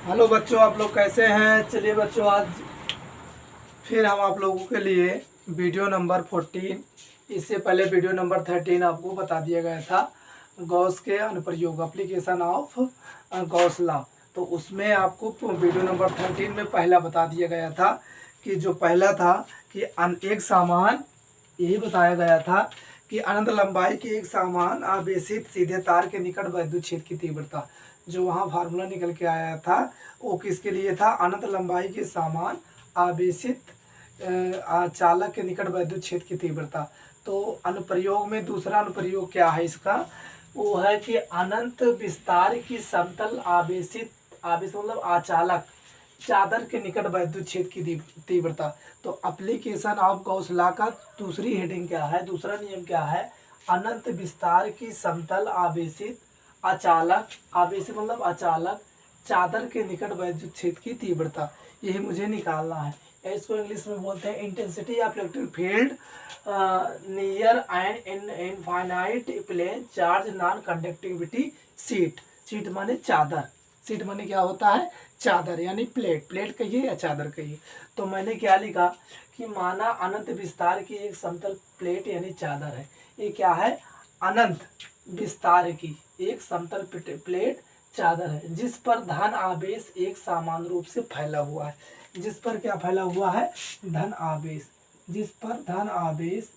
Hello बच्चों, आप लोग कैसे हैं। चलिए बच्चों, आज फिर हम आप लोगों के लिए वीडियो नंबर 14, इससे पहले वीडियो नंबर 13 आपको बता दिया गया था गॉस के अनुप्रयोग, एप्लीकेशन ऑफ गॉस लॉ। तो उसमें आपको वीडियो नंबर 13 में पहला बता दिया गया था कि जो पहला था कि एक सामान, यही बताया गया था कि अनंत लंबाई के एक सामान आवेशित सीधे तार के निकट विद्युत क्षेत्र की तीव्रता, जो वहाँ फार्मूला निकल के आया था वो किसके लिए था, अनंत लंबाई के सामान आवेशित चालक के निकट विद्युत क्षेत्र की तीव्रता। तो अनुप्रयोग में दूसरा अनुप्रयोग क्या है इसका, वो है कि अनंत विस्तार की समतल आवेशित आवेश मतलब आचालक चादर के निकट विद्युत क्षेत्र की तीव्रता। तो एप्लीकेशन ऑफ गॉस लॉ का दूसरी हेडिंग क्या है, दूसरा नियम क्या है, अनंत विस्तार की समतल आवेशित अचालक, आवेशित मतलब अचालक चादर के निकट विद्युत क्षेत्र की तीव्रता, यही मुझे निकालना है। इसको इंग्लिश में बोलते हैं intensity of electric field near and in infinite plane charge non conductivity sheet. Sheet माने चादर, शीट माने क्या होता है, चादर यानी प्लेट, प्लेट कहिए या चादर कहिए। तो मैंने क्या लिखा कि माना अनंत विस्तार की एक समतल प्लेट यानी चादर है। ये क्या है, अनंत विस्तार की एक समतल प्लेट चादर है जिस पर धन आवेश एक समान रूप से फैला हुआ है। जिस पर क्या फैला हुआ है, धन आवेश, जिस पर धन आवेश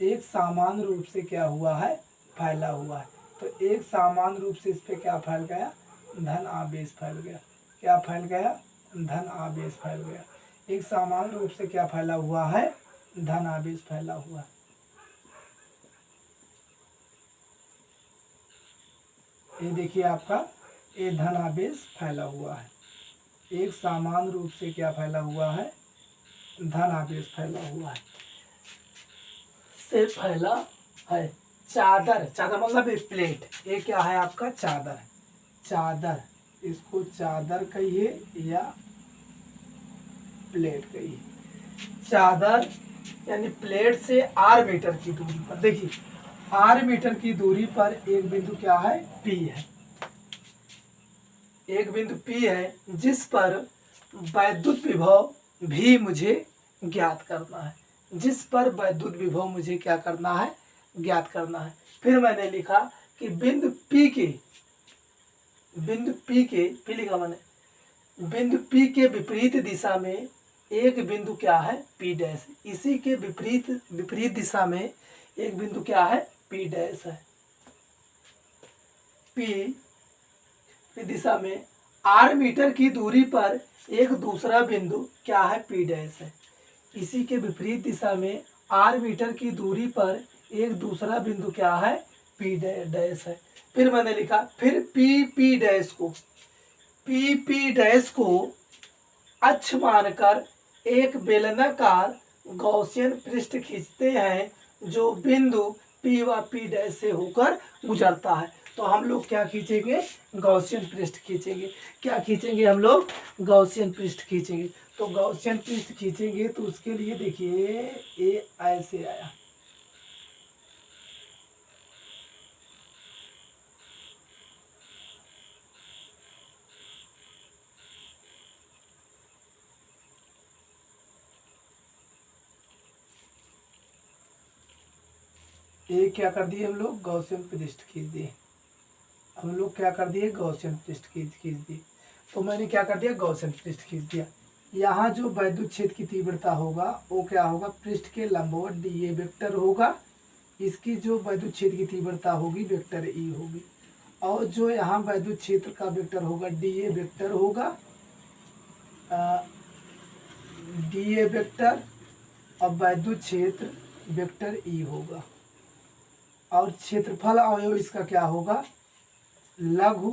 एक समान रूप से क्या हुआ है, फैला हुआ है। तो एक समान रूप से इस पे क्या फैल गया, धन आवेश फैल गया। क्या फैल गया, धन आवेश फैल गया। एक समान रूप से क्या फैला हुआ है, धन आवेश फैला हुआ है। ये देखिए आपका ये धन आवेश फैला हुआ है। एक समान रूप से क्या फैला हुआ है, धन आवेश फैला हुआ है, से फैला है। चादर, चादर मतलब एक प्लेट, ये क्या है आपका चादर, चादर, इसको चादर कहिए या प्लेट कहिए। चादर यानी प्लेट से आर मीटर की दूरी पर, देखिए आर मीटर की दूरी पर एक बिंदु क्या है, पी है, एक बिंदु पी है जिस पर वैद्युत विभव भी मुझे ज्ञात करना है, जिस पर वैद्युत विभव मुझे क्या करना है, ज्ञात करना है। फिर मैंने लिखा कि बिंदु पी के, बिंदु पी के, पी लिखा मैंने, बिंदु पी के विपरीत दिशा में एक बिंदु क्या है, पी डैश, इसी के विपरीत विपरीत दिशा में एक बिंदु क्या है, पी डैश है। पी दिशा में आर मीटर की दूरी पर एक दूसरा बिंदु क्या है, पी डैश है। इसी के विपरीत दिशा में आर मीटर की दूरी पर एक दूसरा बिंदु क्या है, पी डैश है। फिर मैंने लिखा, फिर पी डैश को, पी डैश को अक्ष मानकर एक बेलनाकार गॉसियन पृष्ठ खींचते हैं जो बिंदु पी व पी डैश से होकर गुजरता है। तो हम लोग क्या खींचेंगे, गॉसियन पृष्ठ खींचेंगे। क्या खींचेंगे हम लोग, गॉसियन पृष्ठ खींचेंगे। तो गॉसियन पृष्ठ खींचेंगे तो उसके लिए देखिए ये ऐसे आया, ये क्या कर दिए हम लोग, गॉसियन पृष्ठ खींच दिए। हम लोग क्या कर दिए, गॉसियन पृष्ठ खींच दिए। तो मैंने क्या कर दिया, गॉसियन पृष्ठ खींच दिया। यहाँ जो वैद्युत क्षेत्र की तीव्रता होगा वो क्या होगा, पृष्ठ के लंबवत डी ए वेक्टर होगा। इसकी जो वैद्युत क्षेत्र की तीव्रता होगी वेक्टर ई होगी, और जो यहाँ वैद्युत क्षेत्र का वेक्टर होगा डी ए वेक्टर होगा, डी ए वेक्टर, और वैद्युत क्षेत्र वेक्टर ई होगा। और क्षेत्रफल अवयव इसका क्या होगा, लघु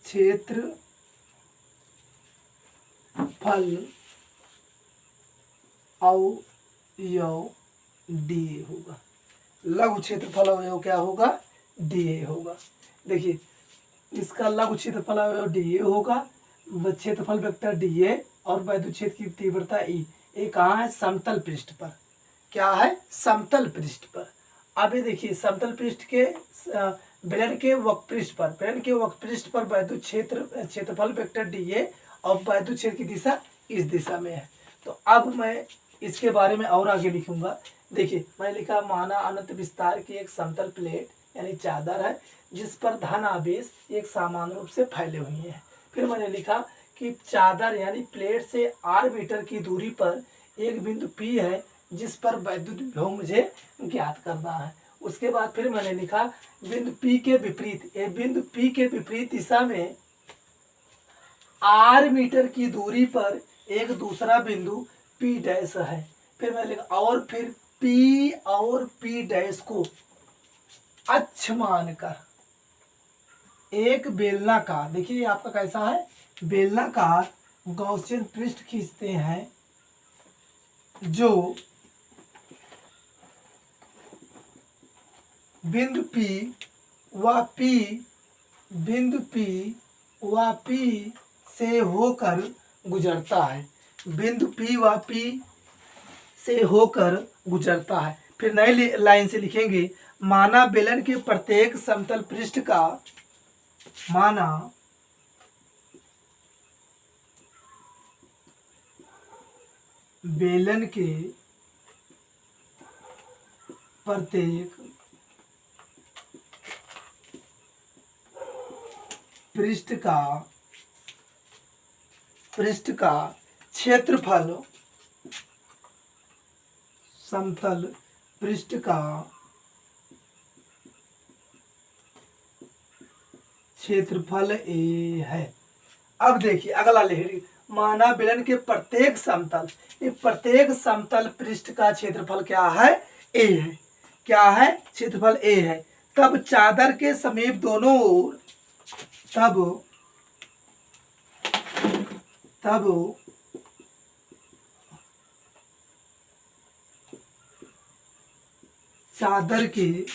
क्षेत्रफल अवयव डी होगा। लघु क्षेत्रफल अवयव क्या होगा, डी होगा। देखिए इसका लघु क्षेत्रफल अवयव डी होगा, क्षेत्रफल वेक्टर डी और वैद्युत क्षेत्र की तीव्रता ई। ये कहाँ है, समतल पृष्ठ पर। क्या है, समतल पृष्ठ पर। अब ये देखिए समतल पृष्ठ के बेलन के वक्र पृष्ठ पर वैद्युत क्षेत्रफल वेक्टर dA और वैद्युत क्षेत्र की दिशा इस दिशा में है। तो अब मैं इसके बारे में और आगे लिखूंगा। देखिए मैंने लिखा माना अनंत विस्तार की एक समतल प्लेट यानी चादर है जिस पर धन आवेश एक समान रूप से फैले हुए हैं। फिर मैंने लिखा कि चादर यानी प्लेट से r मीटर की दूरी पर एक बिंदु P है जिस पर वैद्युत विभव मुझे ज्ञात करना है। उसके बाद फिर मैंने लिखा बिंदु P के विपरीत दिशा में r मीटर की दूरी पर एक दूसरा बिंदु P डैश है। फिर मैंने लिखा और फिर P और P डैश को अक्ष मानकर एक बेलनाकार, देखिए ये आपका कैसा है, बेलनाकार गॉसियन पृष्ठ खींचते हैं जो बिंदु P से होकर गुजरता है, बिंदु P व P से होकर गुजरता है। फिर नई लाइन से लिखेंगे माना बेलन के प्रत्येक समतल पृष्ठ का बेलन के प्रत्येक पृष्ठ का क्षेत्रफल समतल पृष्ठ का क्षेत्रफल A है। अब देखिए अगला लेहरी माना बेलन के प्रत्येक समतल पृष्ठ का क्षेत्रफल क्या है, A है। क्या है, क्षेत्रफल A है। तब चादर के समीप दोनों ओर तब चादर के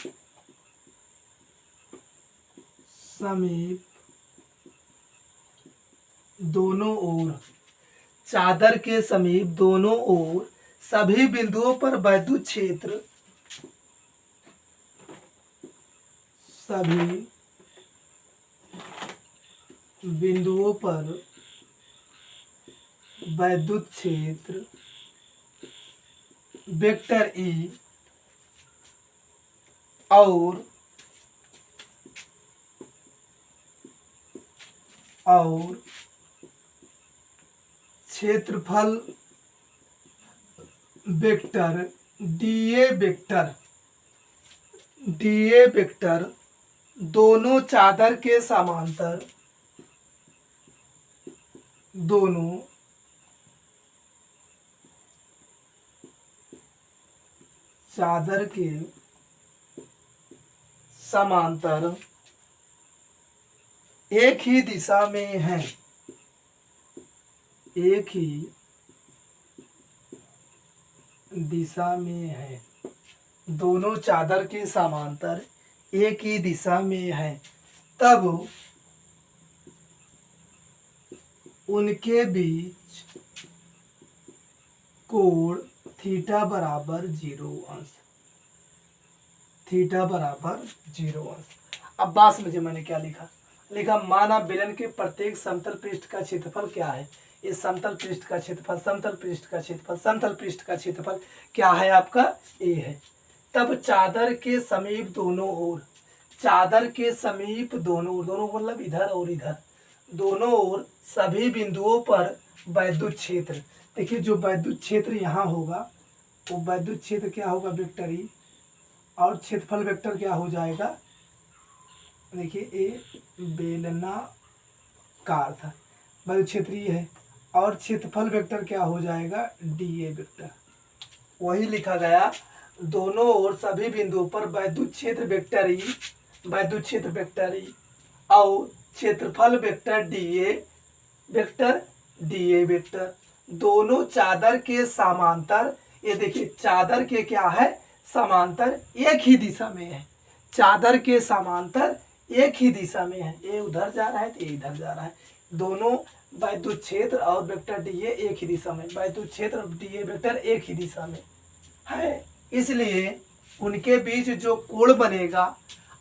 समीप दोनों ओर सभी बिंदुओं पर वैद्युत क्षेत्र वेक्टर E और क्षेत्रफल वेक्टर dA वेक्टर दोनों चादर के समांतर एक ही दिशा में है, दोनों चादर के समांतर एक ही दिशा में है। तब उनके बीच कोण थीटा बराबर 0 अंश। अब बात समझिए मैंने क्या लिखा माना बेलन के प्रत्येक समतल पृष्ठ का क्षेत्रफल क्या है। इस समतल पृष्ठ का क्षेत्रफल क्या है आपका, A है। तब चादर के समीप दोनों ओर दोनों मतलब इधर और इधर, दोनों ओर सभी बिंदुओं पर वैद्युत क्षेत्र, देखिए जो वैद्युत क्षेत्र यहाँ होगा वो वैद्युत क्षेत्र क्या होगा, वेक्टर E, और क्षेत्रफल वेक्टर क्या हो जाएगा, देखिए A बेलनाकार था, वैद्युत क्षेत्र ये है, और क्षेत्रफल वेक्टर क्या हो जाएगा, dA वेक्टर। वही लिखा गया दोनों ओर सभी बिंदुओं पर वैद्युत क्षेत्र वेक्टर E और क्षेत्रफल वेक्टर dA वेक्टर दोनों चादर के समांतर, ये देखिए चादर के क्या है, समांतर एक ही दिशा में है, चादर के समांतर एक ही दिशा में है, ये उधर जा रहा है तो ये इधर जा रहा है, दोनों वैद्युत क्षेत्र और वेक्टर dA एक ही दिशा में, वैद्युत क्षेत्र और dA वेक्टर एक ही दिशा में है। इसलिए उनके बीच जो कोण बनेगा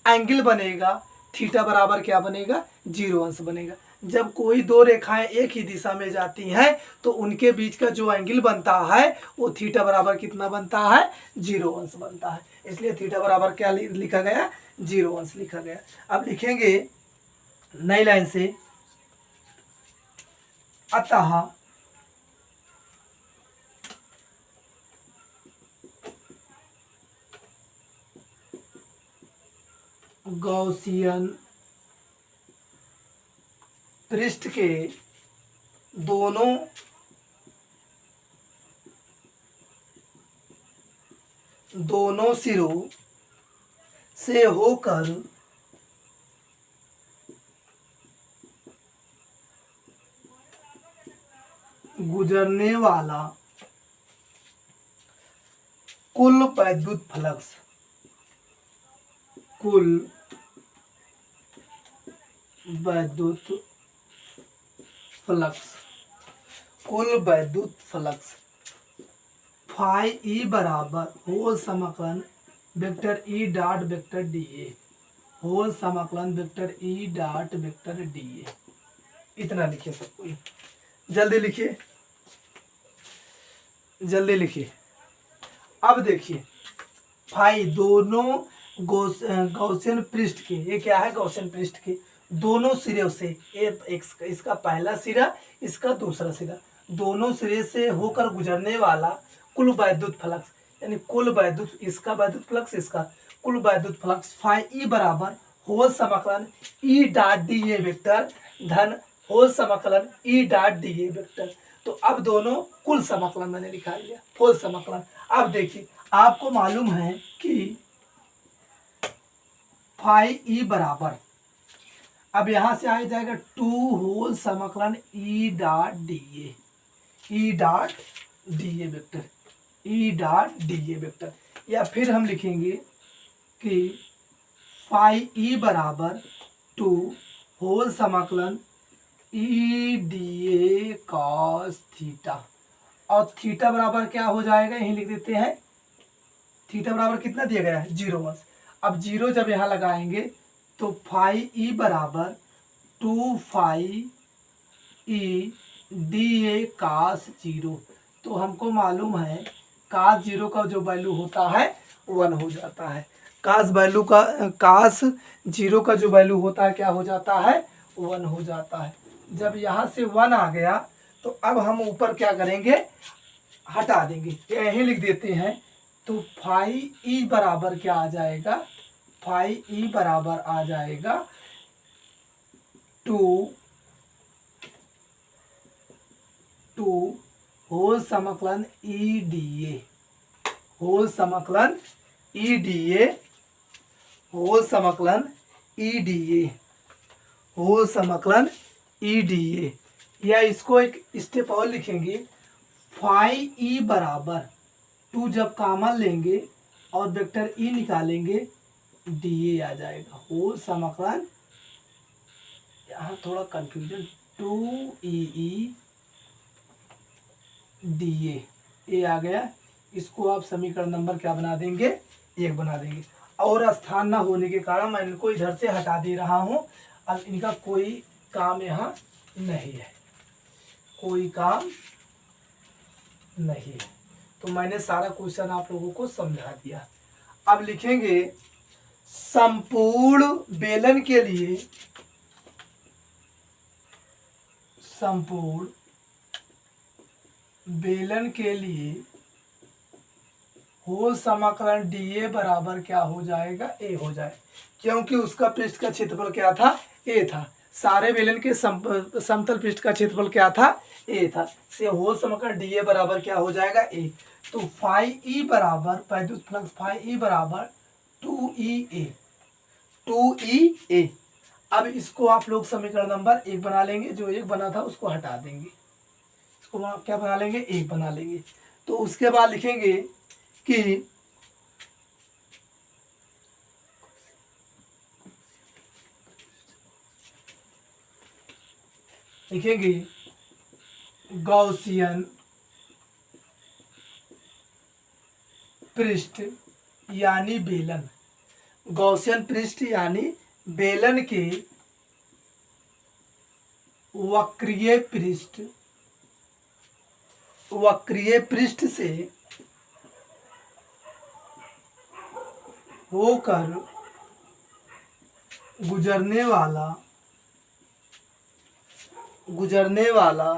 एंगल बनेगा थीटा बराबर क्या बनेगा, 0 अंश बनेगा। जब कोई दो रेखाएं एक ही दिशा में जाती हैं तो उनके बीच का जो एंगल बनता है वो थीटा बराबर कितना बनता है, 0 अंश बनता है। इसलिए थीटा बराबर क्या लिखा गया, 0 अंश लिखा गया। अब लिखेंगे नई लाइन से, अतः गॉसियन पृष्ठ के दोनों सिरों से होकर गुजरने वाला कुल वैद्युत फ्लक्स, कुल वैद्युत फ्लक्स, कुल वैद्युत फ्लक्स फाई ई बराबर होल समाकलन vector E dot vector D A, whole समाकलन vector E dot vector D A. इतना लिखिए सब कोई, जल्दी लिखिए, जल्दी लिखिए। अब देखिए फाई दोनों गॉसियन पृष्ठ के, ये क्या है, गॉसियन पृष्ठ के दोनों सिरे से, इसका पहला सिरा इसका दूसरा सिरा, दोनों सिरे से होकर गुजरने वाला कुल वैद्युत फ्लक्स, यानी कुल वैद्युत, इसका वैद्युत फ्लक्स इसका कुल वैद्युत फ्लक्स फाई ई बराबर होल समाकलन E dot D A vector धन होल समाकलन E dot D A vector. तो अब दोनों कुल समाकलन मैंने लिखा लिया, होल समाकलन। अब देखिए आपको मालूम है कि फाई ई बराबर, अब यहां से आ जाएगा 2 होल समाकलन E dot D A, E dot D A vector, E dot D A vector. या फिर हम लिखेंगे कि फाई ई बराबर 2 होल समाकलन ई डी ए कॉस थीटा, और थीटा बराबर क्या हो जाएगा, यही लिख देते हैं, थीटा बराबर कितना दिया गया है, 0 अंश। अब 0 जब यहाँ लगाएंगे तो फाई ई बराबर 2 फाई ई डी ए कास 0। तो हमको मालूम है कास 0 का जो वैल्यू होता है 1 हो जाता है, कास 0 का जो वैल्यू होता है क्या हो जाता है, 1 हो जाता है। जब यहाँ से 1 आ गया तो अब हम ऊपर क्या करेंगे, हटा देंगे, यही लिख देते हैं। तो फाई ई बराबर क्या आ जाएगा, फाई ई बराबर आ जाएगा 2 होल समाकलन ई डी ए, होल समाकलन ई डी ए, होल समाकलन ई डी ए, होल समाकलन ई डी ए। या इसको एक स्टेप और लिखेंगे, फाई ई बराबर 2 जब कॉमन लेंगे और वेक्टर ई निकालेंगे डी ए आ जाएगा, होल समाकलन, यहाँ थोड़ा कंफ्यूजन, 2 ई डी ए आ गया। इसको आप समीकरण नंबर क्या बना देंगे, 1 बना देंगे। और स्थान ना होने के कारण मैं इनको इधर से हटा दे रहा हूँ, अब इनका कोई काम यहाँ नहीं है, कोई काम नहीं है। तो मैंने सारा क्वेश्चन आप लोगों को समझा दिया। अब लिखेंगे संपूर्ण बेलन के लिए, संपूर्ण बेलन के लिए होल समाकलन डी ए बराबर क्या हो जाएगा, ए हो जाए, क्योंकि उसका पृष्ठ का क्षेत्रफल क्या था, ए था। सारे बेलन के समतल पृष्ठ का क्षेत्रफल क्या था, ए था, से होल समाकलन डी ए बराबर क्या हो जाएगा, ए। तो फाई ई बराबर वैद्युत फ्लक्स फाई ई बराबर 2e ए, 2e ए। अब इसको आप लोग समीकरण नंबर 1 बना लेंगे, जो 1 बना था उसको हटा देंगे, इसको आप क्या बना लेंगे, 1 बना लेंगे। तो उसके बाद लिखेंगे कि गॉसियन पृष्ठ यानी बेलन, गॉसियन पृष्ठ यानी बेलन के वक्रीय पृष्ठ से होकर गुजरने वाला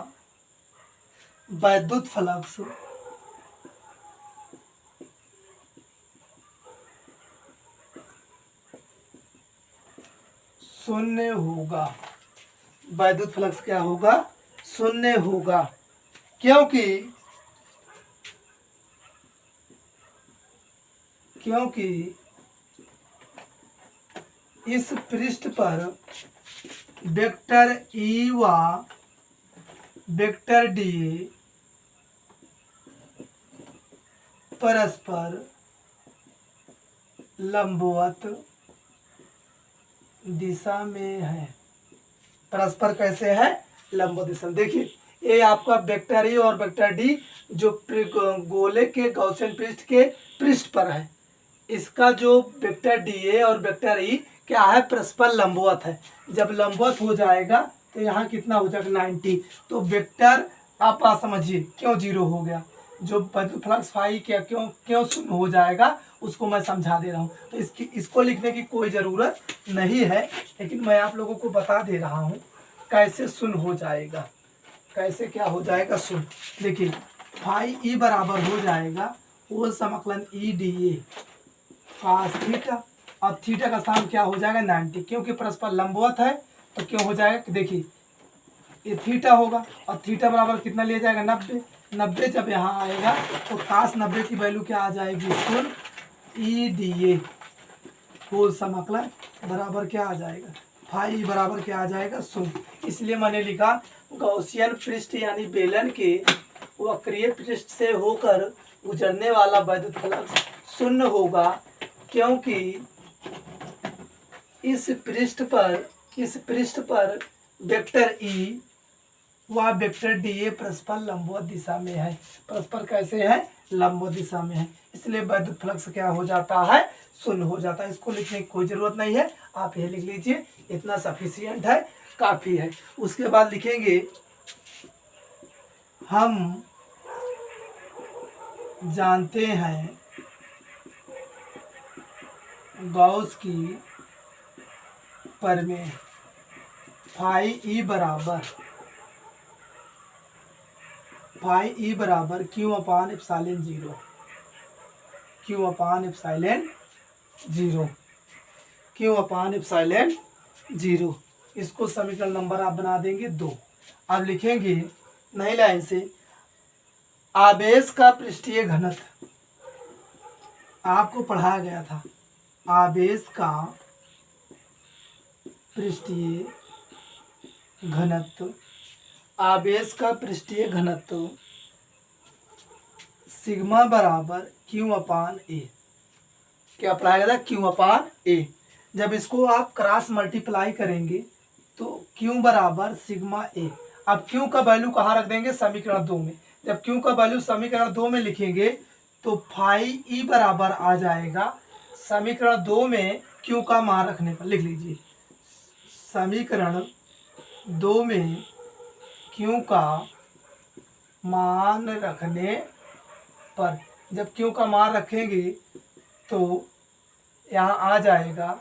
वैद्युत फ्लक्स शून्य होगा। वैद्युत फ्लक्स क्या होगा? शून्य होगा, क्योंकि इस पृष्ठ पर वेक्टर ई व वेक्टर डी परस्पर लंबवत दिशा में है। परस्पर कैसे है? लंबवत दिशा में। देखिए ये आपका वेक्टर ई और वेक्टर डी जो गोले के गॉसियन पृष्ठ के पृष्ठ पर है, इसका जो वेक्टर डी ए और वेक्टर ई क्या है? परस्पर लंबवत है। जब लंबवत हो जाएगा तो यहाँ कितना हो जाएगा? 90। तो वेक्टर आप समझिए क्यों जीरो हो गया। जो वैद्युत फ्लक्स फाई क्या क्यों शून्य हो जाएगा उसको मैं समझा दे रहा हूँ। तो इसको लिखने की कोई ज़रूरत नहीं है, लेकिन मैं आप लोगों को बता दे रहा हूँ कैसे शून्य हो जाएगा, कैसे क्या हो जाएगा शून्य। देखिए फाई ई बराबर हो जाएगा वो समाकलन E D A cos theta. अब थीटा का स्थान क्या हो जाएगा? 90, क्योंकि परस्पर लंबवत है तो क्यों हो जाएगा? देखिए ये थीटा होगा और थीटा बराबर कितना लिया जाएगा? 90। 90 जब यहाँ आएगा तो कास 90 की वैल्यू क्या आ जाएगी? शून्य। ई डी ए होल समाकलन बराबर क्या आ जाएगा? फाई बराबर क्या आ जाएगा? शून्य। इसलिए मैंने लिखा गॉसियन पृष्ठ यानी बेलन के वक्रीय पृष्ठ से होकर गुजरने वाला वैद्युत फ्लक्स शून्य होगा, क्योंकि इस पृष्ठ पर वेक्टर ई व वेक्टर डी ए परस्पर लंबवत दिशा में है। परस्पर कैसे है? लंबवत दिशा में है, इसलिए वैद्युत फ्लक्स क्या हो जाता है? शून्य हो जाता है। इसको लिखने की कोई ज़रूरत नहीं है, आप ये लिख लीजिए, इतना सफिशियंट है, काफ़ी है। उसके बाद लिखेंगे हम जानते हैं गॉस की प्रमेय फाई ई बराबर क्यू अपान एप्सिलॉन जीरो। इसको समीकरण नंबर आप बना देंगे 2। अब लिखेंगे नई लाइन से आवेश का पृष्ठीय घनत्व। आपको पढ़ाया गया था आवेश का पृष्ठीय घनत्व सिग्मा बराबर क्यू अपान ए। क्या पढ़ाया गया था? क्यू अपान ए। जब इसको आप क्रॉस मल्टीप्लाई करेंगे तो क्यू बराबर सिग्मा ए। अब क्यू का वैल्यू कहाँ रख देंगे? समीकरण 2 में। जब क्यू का वैल्यू समीकरण 2 में लिखेंगे तो फाई ई बराबर आ जाएगा समीकरण 2 में क्यू का मान रखने पर। लिख लीजिए समीकरण 2 में क्यू का मान रखने पर, जब क्यू का मान रखेंगे तो यहाँ आ जाएगा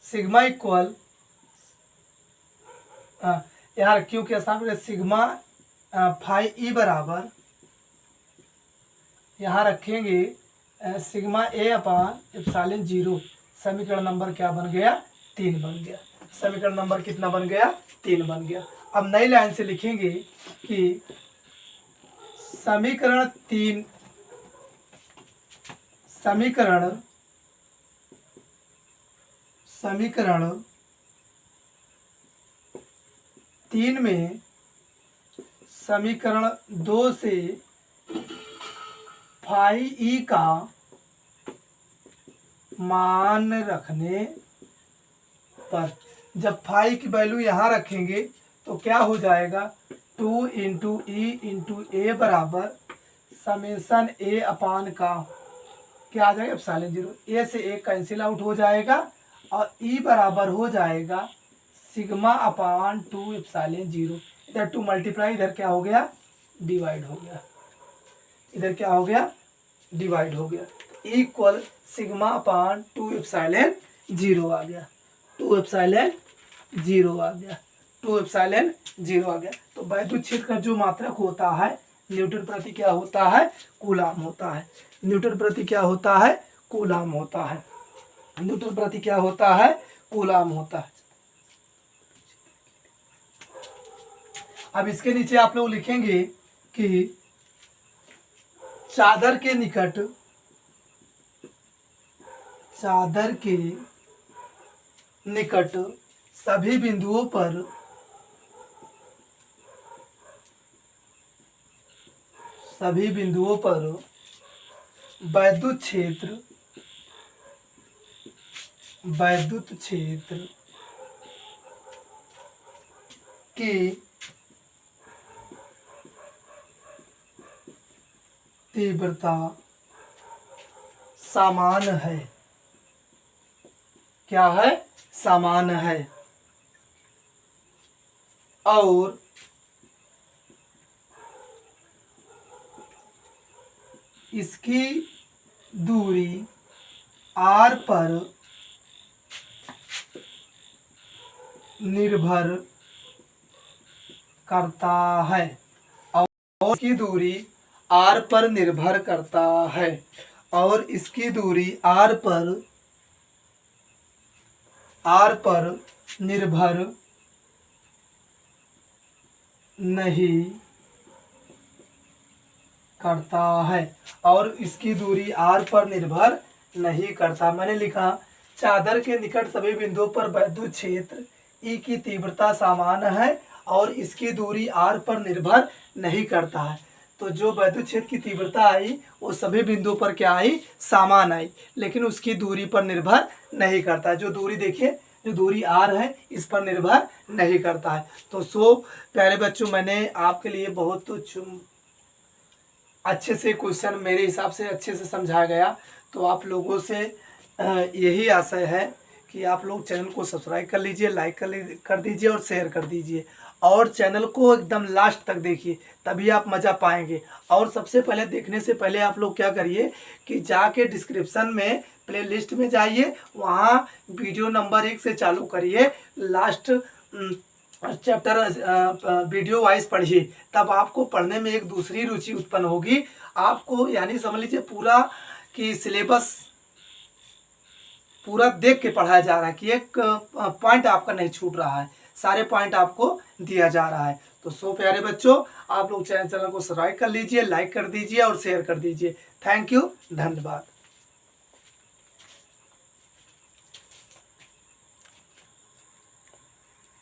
सिग्मा इक्वल, यहाँ क्यू के स्थान पर सिग्मा फाई ई बराबर यहाँ रखेंगे सिग्मा ए अपान एप्सिलॉन जीरो। समीकरण नंबर क्या बन गया? 3 बन गया। समीकरण नंबर कितना बन गया? 3 बन गया। अब नई लाइन से लिखेंगे कि समीकरण 3 में समीकरण 2 से फाई ई का मान रखने पर, जब फाई की वैल्यू यहाँ रखेंगे तो क्या हो जाएगा? 2 इंटू ई इंटू ए बराबर समेसन ए अपान का क्या आ जाएगा एप्सिलॉन जीरो। ए से एक कैंसिल आउट हो जाएगा और ई बराबर हो जाएगा सिग्मा अपान 2 एप्सिलॉन जीरो। इधर 2 मल्टीप्लाई, इधर क्या हो गया डिवाइड हो गया, इधर क्या हो गया डिवाइड हो गया, equal sigma upon 2 epsilon zero आ गया, 2 एप्सिलॉन जीरो आ गया, 2 एप्सिलॉन जीरो आ गया। तो वैद्युत क्षेत्र का जो मात्रक होता है न्यूटन प्रति क्या होता है कूलाम होता है, न्यूटन प्रति क्या होता है कूलाम होता है, न्यूटन प्रति क्या होता है कूलाम होता है। अब इसके नीचे आप लोग लिखेंगे कि चादर के निकट, चादर के निकट सभी बिंदुओं पर वैद्युत क्षेत्र की तीव्रता समान है। क्या है समान है। और इसकी दूरी r पर निर्भर करता है, और इसकी दूरी r पर निर्भर करता है, और इसकी दूरी r पर निर्भर नहीं करता है, और इसकी दूरी r पर निर्भर नहीं करता। मैंने लिखा चादर के निकट सभी बिंदुओं पर वैद्युत क्षेत्र E की तीव्रता समान है और इसकी दूरी r पर निर्भर नहीं करता है। तो जो वैद्युत क्षेत्र की तीव्रता आई वो सभी बिंदुओं पर क्या आई समान आई, लेकिन उसकी दूरी पर निर्भर नहीं करता है। जो दूरी देखिए, जो दूरी r है इस पर निर्भर नहीं करता है। तो सो प्यारे बच्चों, मैंने आपके लिए बहुत अच्छे से क्वेश्चन मेरे हिसाब से अच्छे से समझाया गया। तो आप लोगों से यही आशय है कि आप लोग चैनल को सब्सक्राइब कर लीजिए, लाइक कर दीजिए और शेयर कर दीजिए, और चैनल को एकदम लास्ट तक देखिए, तभी आप मज़ा पाएंगे। और सबसे पहले देखने से पहले आप लोग क्या करिए कि जाके डिस्क्रिप्शन में प्लेलिस्ट में जाइए, वहाँ वीडियो नंबर 1 से चालू करिए, लास्ट चैप्टर वीडियो वाइज पढ़िए, तब आपको पढ़ने में एक दूसरी रुचि उत्पन्न होगी। आपको यानी समझ लीजिए पूरा कि सिलेबस पूरा देख के पढ़ाया जा रहा है कि एक पॉइंट आपका नहीं छूट रहा है, सारे पॉइंट आपको दिया जा रहा है। तो सो प्यारे बच्चों, आप लोग चैनल को सब्सक्राइब कर लीजिए, लाइक कर दीजिए और शेयर कर दीजिए। थैंक यू, धन्यवाद।